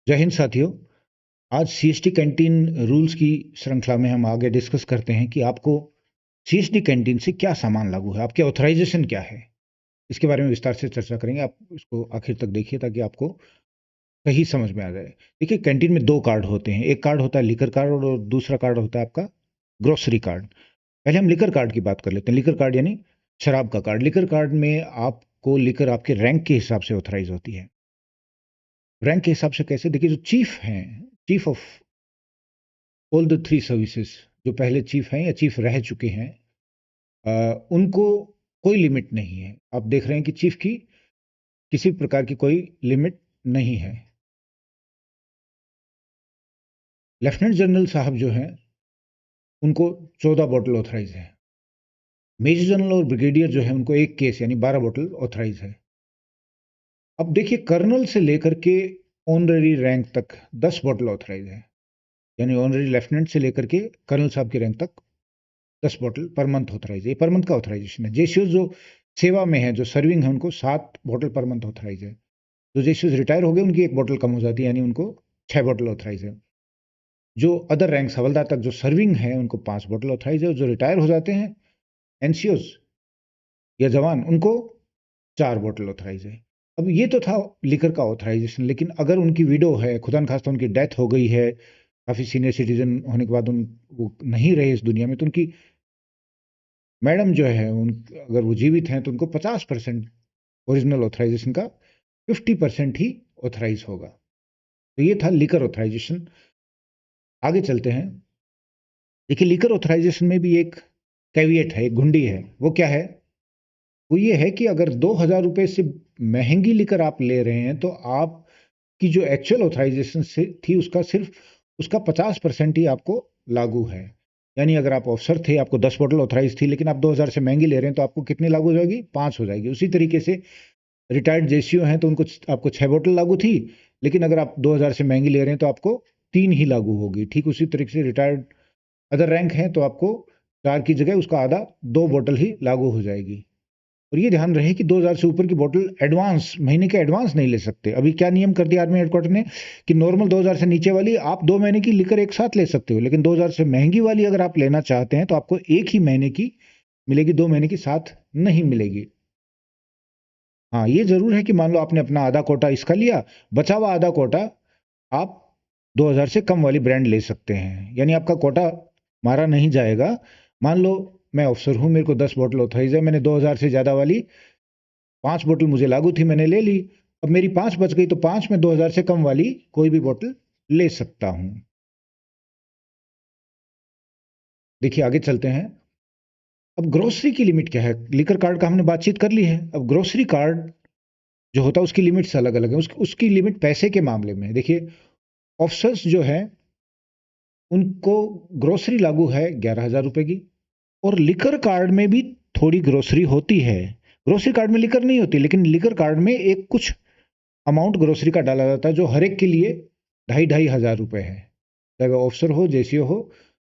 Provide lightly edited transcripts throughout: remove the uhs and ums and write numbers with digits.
जय हिंद साथियों। आज सीएसटी कैंटीन रूल्स की श्रृंखला में हम आगे डिस्कस करते हैं कि आपको सीएसटी कैंटीन से क्या सामान लागू है, आपके ऑथराइजेशन क्या है। इसके बारे में विस्तार से चर्चा करेंगे। आप इसको आखिर तक देखिए ताकि आपको सही समझ में आ जाए। देखिए, कैंटीन में दो कार्ड होते हैं। एक कार्ड होता है लिकर कार्ड और दूसरा कार्ड होता है आपका ग्रोसरी कार्ड। पहले हम लिकर कार्ड की बात कर लेते हैं। लिकर कार्ड यानी शराब का कार्ड। लिकर कार्ड में आपको लिकर आपके रैंक के हिसाब से ऑथराइज होती है। रैंक के हिसाब से कैसे? देखिए, जो चीफ हैं, chief of all the three services, जो पहले चीफ हैं या चीफ रह चुके हैं, उनको कोई लिमिट नहीं है। आप देख रहे हैं कि चीफ की किसी प्रकार की कोई लिमिट नहीं है। लेफ्टिनेंट जनरल साहब जो हैं उनको 14 बॉटल ऑथराइज है। मेजर जनरल और ब्रिगेडियर जो है उनको एक केस यानी 12 बॉटल ऑथराइज है। अब देखिए, कर्नल से लेकर के ऑनररी रैंक तक 10 बॉटल ऑथराइज है। यानी ऑनररी लेफ्टिनेंट से लेकर के कर्नल साहब की रैंक तक 10 बॉटल पर मंथ ऑथराइज है। ये पर मंथ का ऑथराइजेशन है। जेसीओ जो सेवा में है, जो सर्विंग है, उनको 7 बॉटल पर मंथ ऑथराइज है। जो जेसीओ रिटायर हो गए उनकी 1 बॉटल कम हो जाती है, यानी उनको 6 बॉटल ऑथराइज है। जो अदर रैंक हवलदार तक जो सर्विंग है उनको 5 बॉटल ऑथराइज है। और जो रिटायर हो जाते हैं एनसीओज या जवान, उनको 4 बॉटल ऑथराइज है। अब ये तो था लिकर का ऑथराइजेशन। लेकिन अगर उनकी विडो है, खुदा न खास्ता उनकी डेथ हो गई है, काफ़ी सीनियर सिटीजन होने के बाद वो नहीं रहे इस दुनिया में, तो उनकी मैडम जो है उन अगर वो जीवित हैं तो उनको 50% ओरिजिनल ऑथराइजेशन का 50% ही ऑथराइज होगा। तो ये था लिकर ऑथराइजेशन। आगे चलते हैं। देखिए, लिकर ऑथराइजेशन में भी एक कैविएट है, एक घुंडी है। वो क्या है? वो ये है कि अगर 2,000 रुपये से महंगी लिकर आप ले रहे हैं तो आपकी जो एक्चुअल ऑथराइजेशन से थी उसका सिर्फ उसका 50% ही आपको लागू है। यानी अगर आप ऑफिसर थे, आपको 10 बॉटल ऑथराइज थी, लेकिन आप 2,000 से महंगी ले रहे हैं तो आपको कितनी लागू हो जाएगी? 5 हो जाएगी। उसी तरीके से रिटायर्ड जेसीओ हैं तो उनको आपको 6 बॉटल लागू थी, लेकिन अगर आप 2,000 से महंगी ले रहे हैं तो आपको 3 ही लागू होगी। ठीक उसी तरीके से रिटायर्ड अदर रैंक है तो आपको 4 की जगह उसका आधा 2 बॉटल ही लागू हो जाएगी। और ये ध्यान रहे कि 2,000 से ऊपर की बोतल एडवांस, महीने के एडवांस नहीं ले सकते। अभी क्या नियम कर दिया आर्मी हेडक्वार्टर ने कि नॉर्मल 2,000 से नीचे वाली आप 2 महीने की लिकर एक साथ ले सकते हो, लेकिन 2,000 से महंगी वाली अगर आप लेना चाहते हैं तो आपको एक ही महीने की मिलेगी, 2 महीने की साथ नहीं मिलेगी। हाँ, ये जरूर है कि मान लो आपने अपना आधा कोटा इसका लिया, बचा हुआ आधा कोटा आप 2,000 से कम वाली ब्रांड ले सकते हैं, यानी आपका कोटा मारा नहीं जाएगा। मान लो मैं ऑफिसर हूं, मेरे को 10 बोतल ऑथराइज है, मैंने 2,000 से ज्यादा वाली 5 बोतल मुझे लागू थी, मैंने ले ली। अब मेरी 5 बच गई तो 5 में 2,000 से कम वाली कोई भी बोतल ले सकता हूं। देखिए, आगे चलते हैं। अब ग्रोसरी की लिमिट क्या है? लिकर कार्ड का हमने बातचीत कर ली है। अब ग्रोसरी कार्ड जो होता है उसकी लिमिट्स अलग अलग है। उसकी लिमिट पैसे के मामले में देखिए, ऑफिसर्स जो है उनको ग्रोसरी लागू है 11,000 रुपए की। और लिकर कार्ड में भी थोड़ी ग्रोसरी होती है। ग्रोसरी कार्ड में लिकर नहीं होती, लेकिन लिकर कार्ड में एक कुछ अमाउंट ग्रोसरी का डाला जाता है जो हर एक के लिए 2,500 रुपए है। चाहे वो ऑफिसर हो, जेसीओ हो,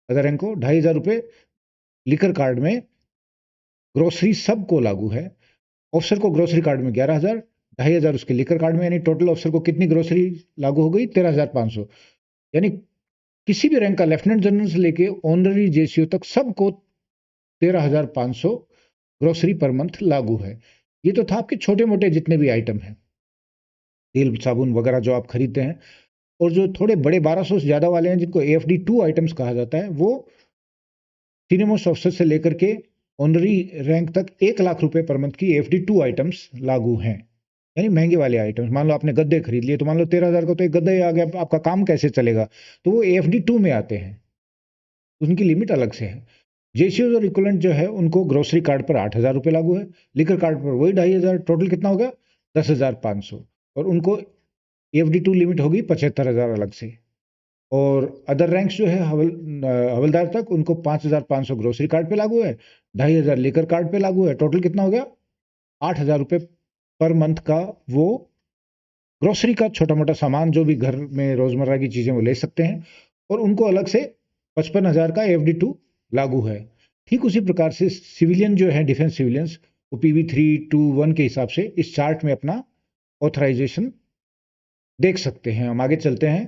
अदर रैंक हो, 2,500 रुपए लिकर कार्ड में ग्रोसरी सबको लागू है। ऑफिसर को ग्रोसरी कार्ड में 11,000, 2,500 उसके लिकर कार्ड में, यानी टोटल ऑफिसर को कितनी ग्रोसरी लागू हो गई? 13,500। यानी किसी भी रैंक का लेफ्टिनेंट जनरल से लेके ऑनररी जेसीओ तक सबको 13,500 ग्रोसरी पर मंथ लागू है। ये तो था आपके छोटे मोटे जितने भी आइटम हैं, तेल साबुन वगैरह जो आप खरीदते हैं। और जो थोड़े बड़े 1,200 से ज़्यादा वाले हैं, जिनको AFD 2 आइटम्स कहा जाता है, वो सीनियर मोस्ट ऑफिसर से लेकर के ऑनरी रैंक तक 1,00,000 रुपए पर मंथ की AFD 2 आइटम्स लागू हैं। यानी महंगे वाले आइटम्स। मान लो आपने गद्दे खरीद लिए, तो मान लो 13,000 का तो एक गद्दा ही आ गया, आपका काम कैसे चलेगा? तो वो AFD 2 में आते हैं, उनकी लिमिट अलग से है। जेसीओ और इक्विवेलेंट जो है उनको ग्रोसरी कार्ड पर 8,000 रुपए लागू है, लिकर कार्ड पर वही 2,500, टोटल कितना हो गया? 10,500। और उनको AFD 2 लिमिट होगी 75,000 अलग से। और अदर रैंक्स जो है हवलदार तक, उनको 5,500 ग्रोसरी कार्ड पे लागू है, 2,500 लेकर कार्ड पे लागू है। टोटल कितना हो गया? 8,000 रुपए पर मंथ का वो ग्रोसरी का छोटा मोटा सामान जो भी घर में रोजमर्रा की चीजें वो ले सकते हैं। और उनको अलग से 55,000 का AFD 2 लागू है। ठीक उसी प्रकार से सिविलियन जो है, डिफेंस सिविलियंस, वो PV 3, 2, 1 के हिसाब से इस चार्ट में अपना ऑथराइजेशन देख सकते हैं। हम आगे चलते हैं।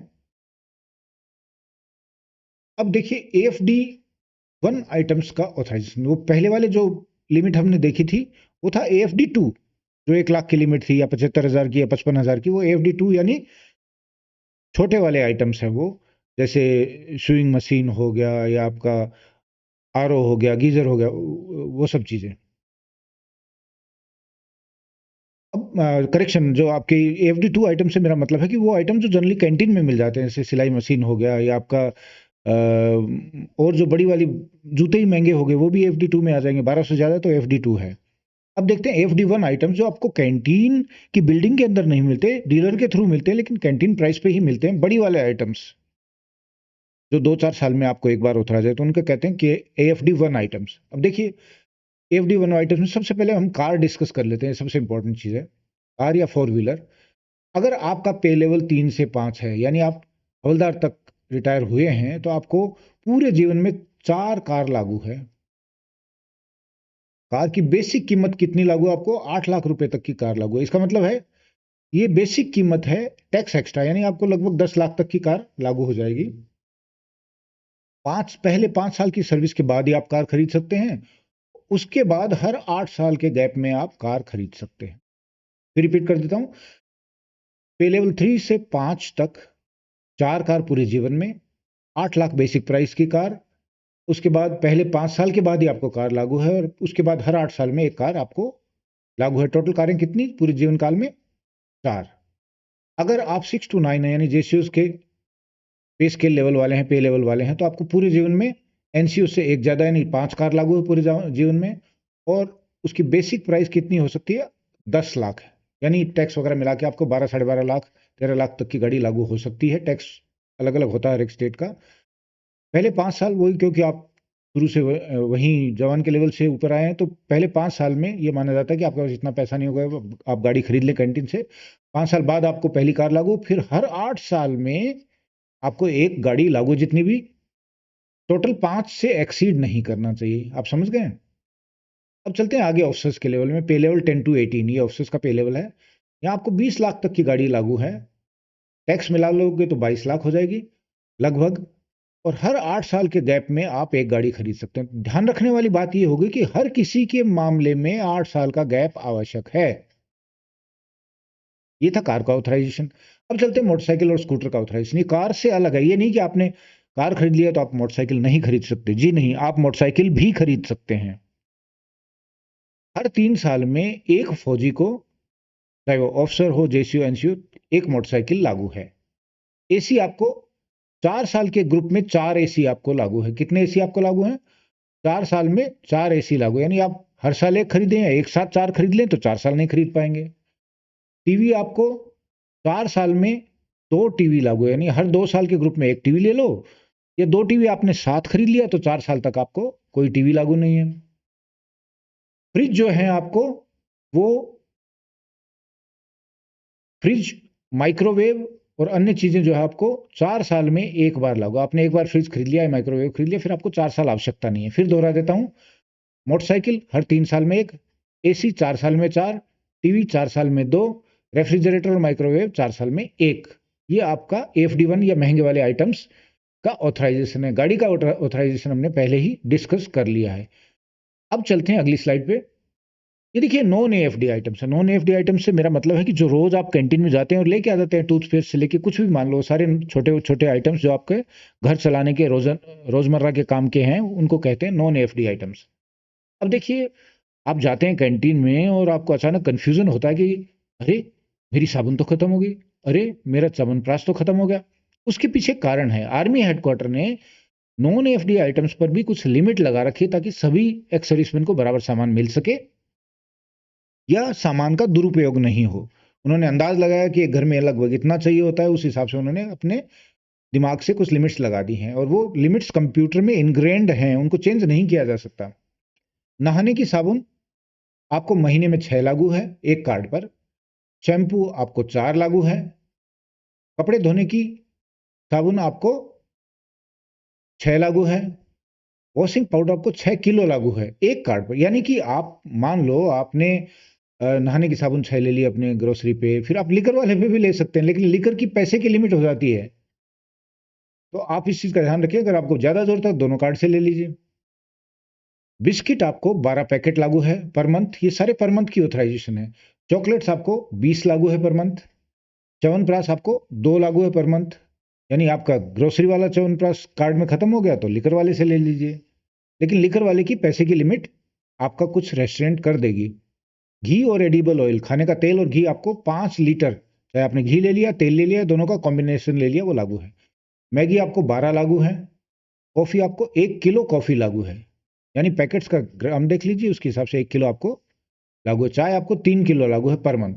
अब देखिए AFD 1 आइटम्स का ऑथराइजेशन, वो पहले वाले जो लिमिट हमने देखी थी वो था AFD 2, जो 1 लाख की लिमिट थी या 75,000 की या 55,000 की। वो AFD 2 यानी छोटे वाले आइटम्स हैं वो, जैसे स्विंग मशीन हो गया या आपका RO हो गया, गीजर हो गया, वो सब चीजें। अब करेक्शन, जो आपके AFD 2 आइटम से मेरा मतलब है कि वो आइटम जो जनरली कैंटीन में मिल जाते हैं, जैसे सिलाई मशीन हो गया या आपका और जो बड़ी वाली जूते ही महंगे हो गए वो भी AFD 2 में आ जाएंगे। 12 से ज्यादा तो AFD 2 है। अब देखते हैं AFD 1 आइटम्स जो आपको कैंटीन की बिल्डिंग के अंदर नहीं मिलते, डीलर के थ्रू मिलते हैं, लेकिन कैंटीन प्राइस पे ही मिलते हैं, बड़ी वाले आइटम्स जो 2-4 साल में आपको एक बार उतरा जाए, तो उनको कहते हैं कि AFD 1 आइटम्स। अब देखिए AFD 1 आइटम्स में सबसे पहले हम कार डिस्कस कर लेते हैं, सबसे इंपॉर्टेंट चीज है कार या 4 व्हीलर। अगर आपका पे लेवल 3 से 5 है, यानी आप हवलदार तक रिटायर हुए हैं, तो आपको पूरे जीवन में 4 कार लागू है। कार की बेसिक कीमत कितनी लागू है आपको? 8 लाख रुपए तक की कार लागू है। इसका मतलब है ये बेसिक कीमत है, टैक्स एक्स्ट्रा, यानी आपको लगभग 10 लाख तक की कार लागू हो जाएगी। पहले 5 साल की सर्विस के बाद ही आप कार खरीद सकते हैं। उसके बाद हर 8 साल के गैप में आप कार खरीद सकते हैं। फिर रिपीट कर देता हूं, पे लेवल 3 से 5 तक 4 कार पूरे जीवन में, 8 लाख बेसिक प्राइस की कार। उसके बाद पहले 5 साल के बाद ही आपको कार लागू है, और उसके बाद हर 8 साल में एक कार आपको लागू है। टोटल कारें कितनी पूरे जीवन काल में? 4। अगर आप 6 to 9 है, यानी जेसीओ के पे स्केल लेवल वाले हैं, पे लेवल वाले हैं, तो आपको पूरे जीवन में एनसीओ से एक ज्यादा, यानी 5 कार लागू है पूरे जीवन में। और उसकी बेसिक प्राइस कितनी हो सकती है? 10 लाख, यानी टैक्स वगैरह मिला के आपको 12-12.5 लाख, 13 लाख तक की गाड़ी लागू हो सकती है। टैक्स अलग अलग होता है हर एक स्टेट का। पहले 5 साल वही, क्योंकि आप शुरू से वहीं जवान के लेवल से ऊपर आए हैं, तो पहले 5 साल में ये माना जाता है कि आपके पास इतना पैसा नहीं होगा, आप गाड़ी खरीद लें कैंटीन से। 5 साल बाद आपको पहली कार लागू, फिर हर 8 साल में आपको एक गाड़ी लागू, जितनी भी टोटल 5 से एक्सीड नहीं करना चाहिए। आप समझ गए? अब चलते हैं आगे ऑफिसर्स के लेवल में। पे लेवल 10 to 18, ये ऑफिसर्स का पे लेवल है। यहाँ आपको 20 लाख तक की गाड़ी लागू है। टैक्स मिला लोगे तो 22 लाख हो जाएगी लगभग। और हर 8 साल के गैप में आप एक गाड़ी खरीद सकते हैं। ध्यान रखने वाली बात यह होगी कि हर किसी के मामले में 8 साल का गैप आवश्यक है। ये था कार का ऑथराइजेशन। अब चलते हैं मोटरसाइकिल और स्कूटर का ऑथराइजेशन। ये कार से अलग है। ये नहीं कि आपने कार खरीद लिया तो आप मोटरसाइकिल नहीं खरीद सकते। जी नहीं, आप मोटरसाइकिल भी खरीद सकते हैं। हर 3 साल में एक फौजी को, चाहे वो ऑफिसर हो, जेसीओ, एनसीओ, एक मोटरसाइकिल लागू है। एसी आपको 4 साल के ग्रुप में 4 एसी आपको लागू है। कितने एसी आपको लागू हैं? 4 साल में 4 एसी लागू, यानी आप हर साल एक खरीदें या एक साथ 4 खरीद लें तो 4 साल नहीं खरीद पाएंगे। टीवी आपको 4 साल में 2 टीवी लागू है, यानी हर 2 साल के ग्रुप में एक टीवी ले लो। या 2 टीवी आपने साथ खरीद लिया तो 4 साल तक आपको कोई टीवी लागू नहीं है। फ्रिज जो है आपको, वो फ्रिज, माइक्रोवेव और अन्य चीजें जो है आपको 4 साल में एक बार लागू। आपने एक बार फ्रिज खरीद लिया है, माइक्रोवेव खरीद लिया, फिर आपको 4 साल आवश्यकता नहीं है। फिर दोहरा देता हूं, मोटरसाइकिल हर 3 साल में एक, एसी 4 साल में 4, टीवी 4 साल में 2, रेफ्रिजरेटर और माइक्रोवेव 4 साल में एक। ये आपका AFD 1 या महंगे वाले आइटम्स का ऑथराइजेशन है। गाड़ी का ऑथराइजेशन हमने पहले ही डिस्कस कर लिया है। अब चलते हैं अगली स्लाइड पे। ये देखिए नॉन AFD आइटम्स है। नॉन AFD आइटम्स से मेरा मतलब है कि जो रोज आप कैंटीन में जाते हैं और लेके आ जाते हैं, टूथपेस्ट से लेके कुछ भी मान लो, सारे छोटे छोटे आइटम्स जो आपके घर चलाने के रोजमर्रा के काम के हैं, उनको कहते हैं नॉन AFD आइटम्स। अब देखिए, आप जाते हैं कैंटीन में और आपको अचानक कंफ्यूजन होता है कि अरे मेरी साबुन तो खत्म हो गई, अरे मेरा च्यवनप्राश तो खत्म हो गया। उसके पीछे कारण है, आर्मी हेडक्वार्टर ने नॉन AFD आइटम्स पर भी कुछ लिमिट लगा रखी है, ताकि सभी एक्स सर्विसमैन को बराबर सामान मिल सके या सामान का दुरुपयोग नहीं हो। उन्होंने अंदाज लगाया कि एक घर में लगभग इतना चाहिए होता है, उस हिसाब से उन्होंने अपने दिमाग से कुछ लिमिट्स लगा दी हैं, और वो लिमिट्स कंप्यूटर में इनग्रेन्ड हैं, उनको चेंज नहीं किया जा सकता। नहाने की साबुन आपको महीने में 6 लागू है एक कार्ड पर। शैम्पू आपको 4 लागू है। कपड़े धोने की साबुन आपको 6 लागू है। वॉशिंग पाउडर आपको 6 किलो लागू है एक कार्ड पर। यानी कि आप मान लो आपने नहाने की साबुन 6 ले ली अपने ग्रोसरी पे, फिर आप लिकर वाले पे भी ले सकते हैं, लेकिन लिकर की पैसे की लिमिट हो जाती है। तो आप इस चीज़ का ध्यान रखिए, अगर आपको ज़्यादा ज़रूरत है दोनों कार्ड से ले लीजिए। बिस्किट आपको 12 पैकेट लागू है पर मंथ, ये सारे पर मंथ की ऑथराइजेशन है। चॉकलेट्स आपको 20 लागू है पर मंथ। च्यवनप्राश आपको 2 लागू है पर मंथ, यानी आपका ग्रोसरी वाला च्यवनप्राश कार्ड में खत्म हो गया तो लिकर वाले से ले लीजिए। लेकिन लिकर वाले की पैसे की लिमिट आपका कुछ रेस्ट्रेंट कर देगी। घी और एडिबल ऑयल, खाने का तेल और घी आपको 5 लीटर, चाहे आपने घी ले लिया तेल ले लिया, दोनों का कॉम्बिनेशन ले लिया, वो लागू है। मैगी आपको 12 लागू है। कॉफ़ी आपको 1 किलो कॉफ़ी लागू है, यानी पैकेट्स का ग्राम देख लीजिए, उसके हिसाब से 1 किलो आपको लागू है। चाय आपको 3 किलो लागू है पर मंथ।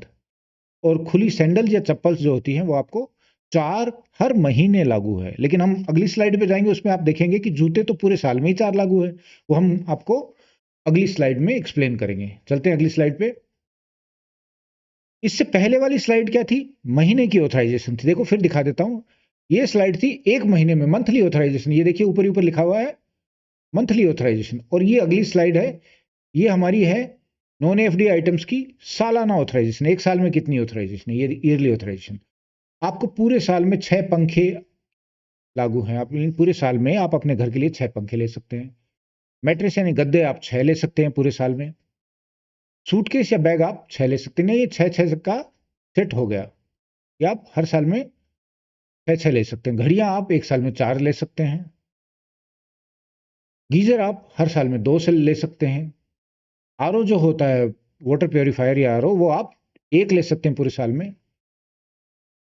और खुली सैंडल या चप्पल्स जो होती हैं वो आपको 4 हर महीने लागू है। लेकिन हम अगली स्लाइड पे जाएंगे, उसमें आप देखेंगे कि जूते तो पूरे साल में ही 4 लागू है, वो हम आपको अगली स्लाइड में एक्सप्लेन करेंगे। चलते हैं अगली स्लाइड पे। इससे पहले वाली स्लाइड क्या थी? महीने की ऑथराइजेशन थी। देखो फिर दिखा देता हूं, ये स्लाइड थी एक महीने में मंथली ऑथराइजेशन, ये देखिए ऊपर ऊपर लिखा हुआ है मंथली ऑथराइजेशन। और ये अगली स्लाइड है, ये हमारी है नॉन एफडी आइटम्स की सालाना ऑथराइजेशन। एक साल में कितनी ऑथराइजेशन है, ये ईयरली ऑथराइजेशन। आपको पूरे साल में 6 पंखे लागू हैं। आप पूरे साल में आप अपने घर के लिए 6 पंखे ले सकते हैं। मैट्रेस यानी गद्दे आप 6 ले सकते हैं पूरे साल में। सूटकेस या बैग आप 6 ले सकते हैं। नहीं, ये 6 का सेट हो गया, या आप हर साल में 6 ले सकते हैं। घड़ियां आप एक साल में 4 ले सकते हैं। गीजर आप हर साल में 2 से ले सकते हैं। आरओ जो होता है, वाटर प्योरीफायर या आरओ, वो आप 1 ले सकते हैं पूरे साल में।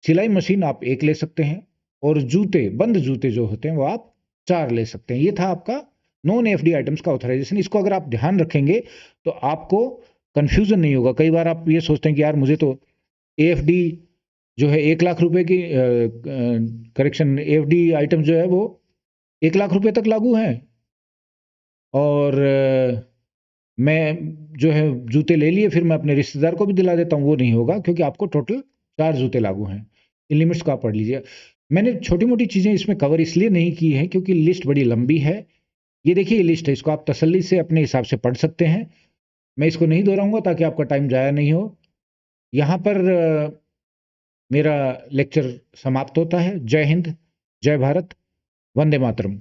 सिलाई मशीन आप 1 ले सकते हैं। और जूते, बंद जूते जो होते हैं वो आप 4 ले सकते हैं। ये था आपका नॉन एफडी आइटम्स का ऑथराइजेशन। इसको अगर आप ध्यान रखेंगे तो आपको कंफ्यूजन नहीं होगा। कई बार आप ये सोचते हैं कि यार मुझे तो एएफडी जो है 1 लाख रुपए की करेक्शन, एएफडी आइटम जो है वो 1 लाख रुपए तक लागू है, और मैं जो है जूते ले लिए, फिर मैं अपने रिश्तेदार को भी दिला देता हूँ। वो नहीं होगा, क्योंकि आपको टोटल 4 जूते लागू हैं। इन लिमिट्स को आप पढ़ लीजिए। मैंने छोटी-मोटी चीज़ें इसमें कवर इसलिए नहीं की हैं क्योंकि लिस्ट बड़ी लंबी है। ये देखिए, ये लिस्ट है, इसको आप तसल्ली से अपने हिसाब से पढ़ सकते हैं। मैं इसको नहीं दोहराऊँगा ताकि आपका टाइम ज़ाया नहीं हो। यहाँ पर मेरा लेक्चर समाप्त होता है। जय हिंद, जय भारत, वंदे मातरम।